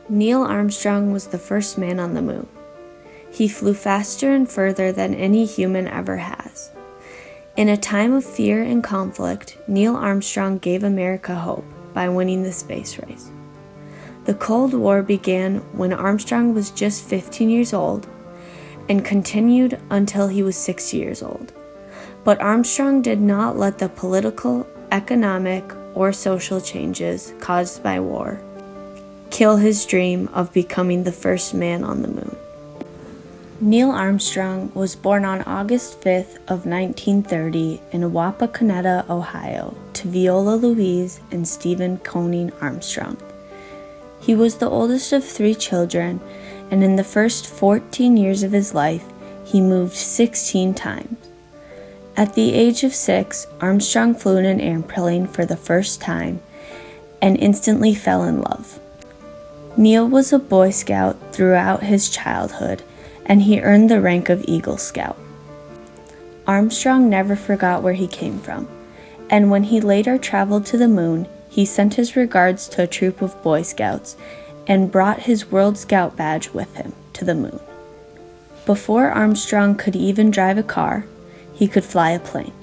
Neil Armstrong was the first man on the moon. He flew faster and further than any human ever has. In a time of fear and conflict, Neil Armstrong gave America hope by winning the space race. The Cold War began when Armstrong was just 15 years old and continued until he was 60 years old. But Armstrong did not let the political, economic, or social changes caused by war kill his dream of becoming the first man on the moon. Neil Armstrong was born on August 5th of 1930 in Wapakoneta, Ohio, to Viola Louise and Stephen Coning Armstrong. He was the oldest of 3 children, and in the first 14 years of his life, he moved 16 times. At the age of 6, Armstrong flew in an airplane for the first time and instantly fell in love. Neil was a Boy Scout throughout his childhood, and he earned the rank of Eagle Scout. Armstrong never forgot where he came from, and when he later traveled to the moon, he sent his regards to a troop of Boy Scouts and brought his World Scout badge with him to the moon. Before Armstrong could even drive a car, he could fly a plane.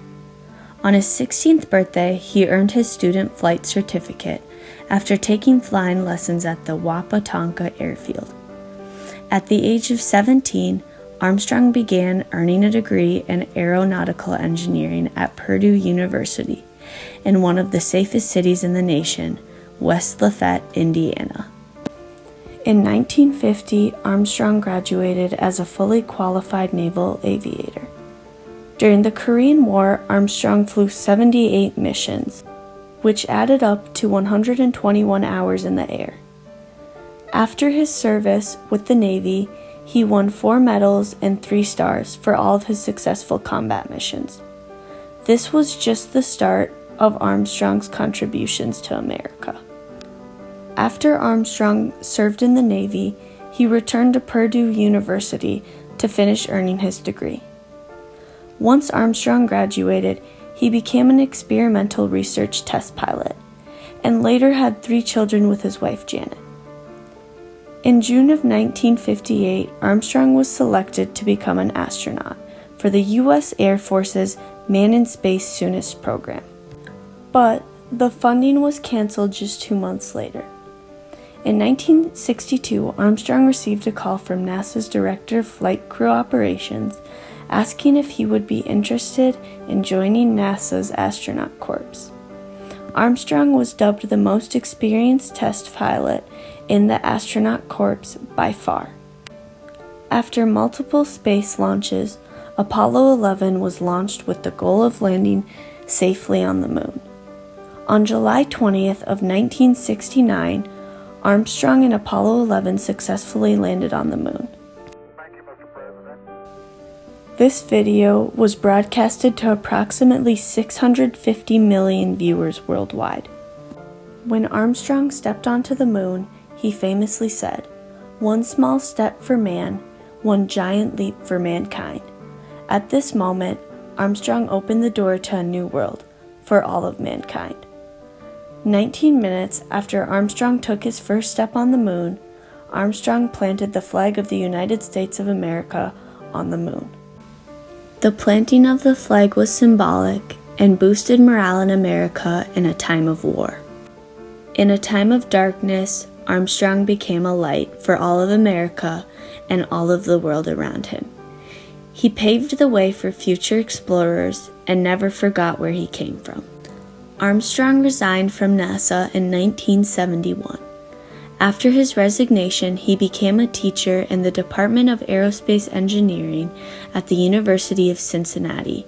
On his 16th birthday, he earned his student flight certificate after taking flying lessons at the Wapatonka Airfield. At the age of 17, Armstrong began earning a degree in aeronautical engineering at Purdue University in one of the safest cities in the nation, West Lafayette, Indiana. In 1950, Armstrong graduated as a fully qualified naval aviator. During the Korean War, Armstrong flew 78 missions, which added up to 121 hours in the air. After his service with the Navy, he won 4 medals and 3 stars for all of his successful combat missions. This was just the start of Armstrong's contributions to America. After Armstrong served in the Navy, he returned to Purdue University to finish earning his degree. Once Armstrong graduated, he became an experimental research test pilot, and later had 3 children with his wife Janet. In June of 1958, Armstrong was selected to become an astronaut for the U.S. Air Force's Man in Space Soonest program. But the funding was canceled just 2 months later. In 1962, Armstrong received a call from NASA's Director of Flight Crew Operations asking if he would be interested in joining NASA's astronaut corps. Armstrong was dubbed the most experienced test pilot in the astronaut corps by far. After multiple space launches, Apollo 11 was launched with the goal of landing safely on the moon. On July 20th of 1969, Armstrong and Apollo 11 successfully landed on the moon. Thank you, Mr. President. This video was broadcasted to approximately 650 million viewers worldwide. When Armstrong stepped onto the moon, he famously said, "One small step for man, one giant leap for mankind." At this moment, Armstrong opened the door to a new world for all of mankind. 19 minutes after Armstrong took his first step on the moon, Armstrong planted the flag of the United States of America on the moon. The planting of the flag was symbolic and boosted morale in America in a time of war. In a time of darkness, Armstrong became a light for all of America and all of the world around him. He paved the way for future explorers and never forgot where he came from. Armstrong resigned from NASA in 1971. After his resignation, he became a teacher in the Department of Aerospace Engineering at the University of Cincinnati,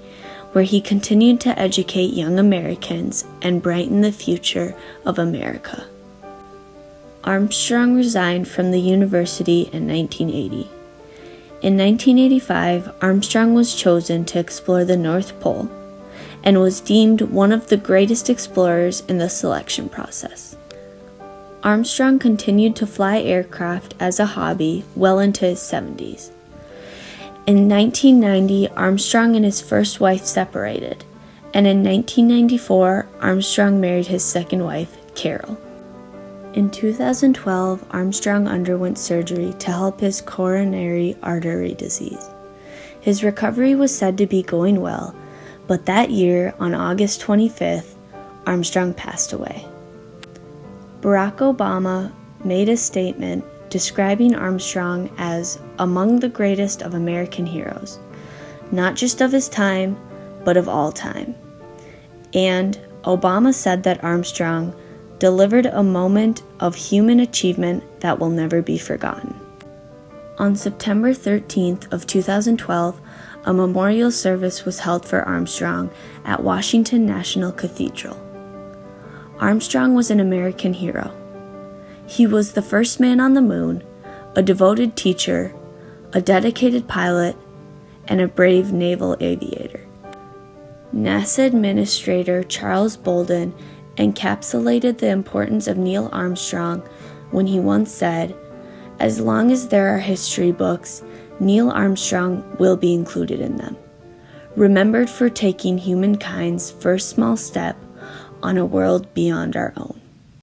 where he continued to educate young Americans and brighten the future of America. Armstrong resigned from the university in 1980. In 1985, Armstrong was chosen to explore the North Pole and was deemed one of the greatest explorers in the selection process. Armstrong continued to fly aircraft as a hobby well into his 70s. In 1990, Armstrong and his first wife separated, and in 1994, Armstrong married his second wife, Carol. In 2012, Armstrong underwent surgery to help his coronary artery disease. His recovery was said to be going well, but that year, on August 25th, Armstrong passed away. Barack Obama made a statement describing Armstrong as among the greatest of American heroes, not just of his time, but of all time. And Obama said that Armstrong delivered a moment of human achievement that will never be forgotten. On September 13th of 2012, a memorial service was held for Armstrong at Washington National Cathedral. Armstrong was an American hero. He was the first man on the moon, a devoted teacher, a dedicated pilot, and a brave naval aviator. NASA Administrator Charles Bolden encapsulated the importance of Neil Armstrong when he once said, "As long as there are history books, Neil Armstrong will be included in them, remembered for taking humankind's first small step on a world beyond our own."